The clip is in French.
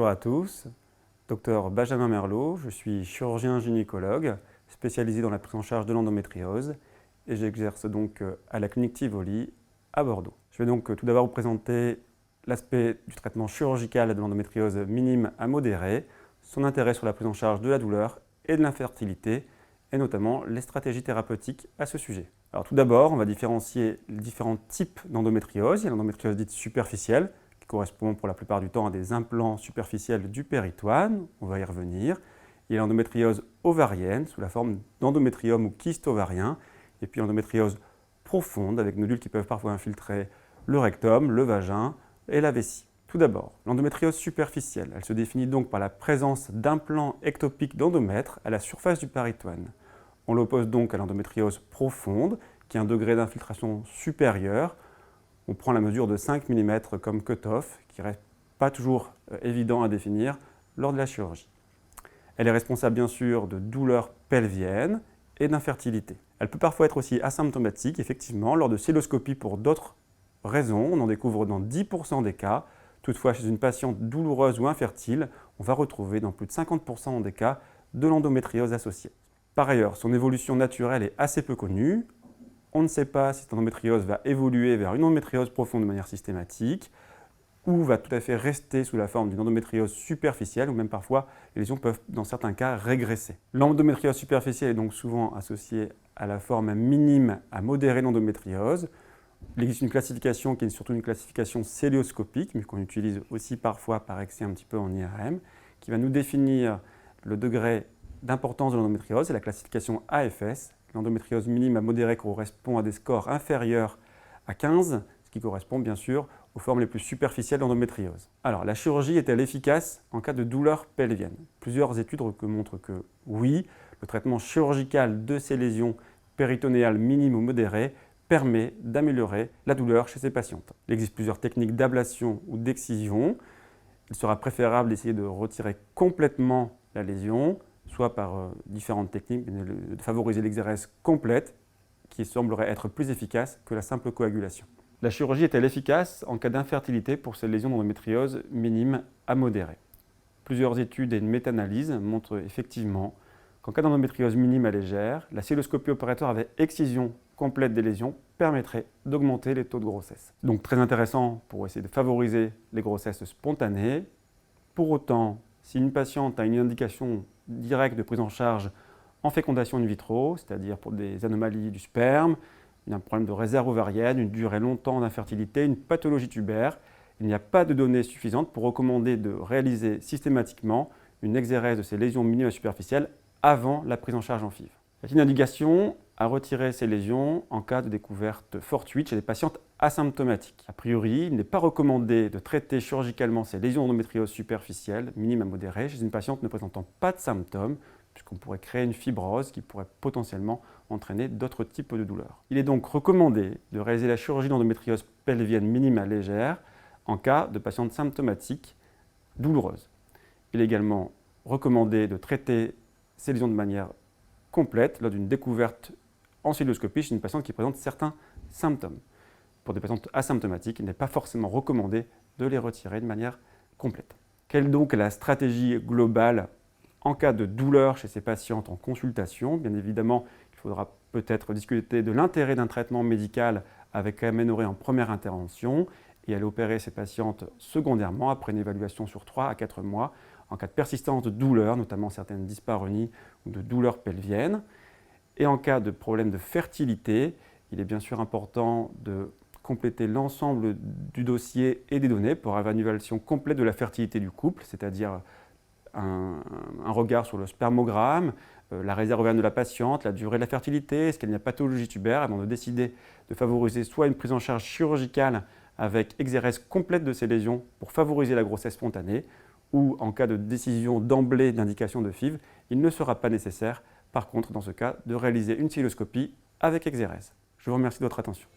à tous, docteur Benjamin Merlot, je suis chirurgien gynécologue spécialisé dans la prise en charge de l'endométriose et j'exerce donc à la clinique Tivoli à Bordeaux. Je vais donc tout d'abord vous présenter l'aspect du traitement chirurgical de l'endométriose minime à modérée, son intérêt sur la prise en charge de la douleur et de l'infertilité et notamment les stratégies thérapeutiques à ce sujet. Alors tout d'abord, on va différencier les différents types d'endométriose. Il y a l'endométriose dite superficielle, qui correspond pour la plupart du temps à des implants superficiels du péritoine, on va y revenir. Il y a l'endométriose ovarienne, sous la forme d'endométrium ou kyste ovarien, et puis l'endométriose profonde, avec nodules qui peuvent parfois infiltrer le rectum, le vagin et la vessie. Tout d'abord, l'endométriose superficielle, elle se définit donc par la présence d'implants ectopiques d'endomètre à la surface du péritoine. On l'oppose donc à l'endométriose profonde, qui a un degré d'infiltration supérieur. On prend la mesure de 5 mm comme cutoff, qui ne reste pas toujours évident à définir lors de la chirurgie. Elle est responsable bien sûr de douleurs pelviennes et d'infertilité. Elle peut parfois être aussi asymptomatique, effectivement, lors de cystoscopie pour d'autres raisons. On en découvre dans 10% des cas. Toutefois, chez une patiente douloureuse ou infertile, on va retrouver dans plus de 50% des cas de l'endométriose associée. Par ailleurs, son évolution naturelle est assez peu connue. On ne sait pas si cette endométriose va évoluer vers une endométriose profonde de manière systématique ou va tout à fait rester sous la forme d'une endométriose superficielle ou même parfois les lésions peuvent dans certains cas régresser. L'endométriose superficielle est donc souvent associée à la forme minime à modérée d'endométriose. Il existe une classification qui est surtout une classification célioscopique, mais qu'on utilise aussi parfois par excès un petit peu en IRM, qui va nous définir le degré d'importance de l'endométriose. C'est la classification AFS. L'endométriose minime à modérée correspond à des scores inférieurs à 15, ce qui correspond bien sûr aux formes les plus superficielles d'endométriose. Alors, la chirurgie est-elle efficace en cas de douleur pelvienne? Plusieurs études montrent que oui, le traitement chirurgical de ces lésions péritonéales minimes ou modérées permet d'améliorer la douleur chez ces patientes. Il existe plusieurs techniques d'ablation ou d'excision. Il sera préférable d'essayer de retirer complètement la lésion, soit par différentes techniques, de favoriser l'exérèse complète, qui semblerait être plus efficace que la simple coagulation. La chirurgie est-elle efficace en cas d'infertilité pour ces lésions d'endométriose minime à modérée? Plusieurs études et une méta-analyse montrent effectivement qu'en cas d'endométriose minime à légère, la cystoscopie opératoire avec excision complète des lésions permettrait d'augmenter les taux de grossesse. Donc très intéressant pour essayer de favoriser les grossesses spontanées. Pour autant, si une patiente a une indication directe de prise en charge en fécondation in vitro, c'est-à-dire pour des anomalies du sperme, un problème de réserve ovarienne, une durée longtemps d'infertilité, une pathologie tubaire, il n'y a pas de données suffisantes pour recommander de réaliser systématiquement une exérèse de ces lésions minimes superficielles avant la prise en charge en FIV. Il y a une indication à retirer ces lésions en cas de découverte fortuite chez des patientes asymptomatiques. A priori, il n'est pas recommandé de traiter chirurgicalement ces lésions d'endométriose superficielle, minimes à modérées, chez une patiente ne présentant pas de symptômes, puisqu'on pourrait créer une fibrose qui pourrait potentiellement entraîner d'autres types de douleurs. Il est donc recommandé de réaliser la chirurgie d'endométriose pelvienne minime à légère en cas de patientes symptomatiques douloureuses. Il est également recommandé de traiter ces lésions de manière complète lors d'une découverte en cystoscopie chez une patiente qui présente certains symptômes. Pour des patientes asymptomatiques, il n'est pas forcément recommandé de les retirer de manière complète. Quelle est donc la stratégie globale en cas de douleur chez ces patientes en consultation? Bien évidemment, il faudra peut-être discuter de l'intérêt d'un traitement médical avec aménorrhée en première intervention et aller opérer ces patientes secondairement après une évaluation sur 3 à 4 mois en cas de persistance de douleurs, notamment certaines dyspareunies ou de douleurs pelviennes. Et en cas de problème de fertilité, il est bien sûr important de compléter l'ensemble du dossier et des données pour avoir une évaluation complète de la fertilité du couple, c'est-à-dire un regard sur le spermogramme, la réserve ovarienne de la patiente, la durée de la fertilité, est-ce qu'il y a une pathologie tubaire, avant de décider de favoriser soit une prise en charge chirurgicale avec exérèse complète de ces lésions pour favoriser la grossesse spontanée, ou en cas de décision d'emblée d'indication de FIV, il ne sera pas nécessaire, par contre, dans ce cas, de réaliser une cystoscopie avec exérèse. Je vous remercie de votre attention.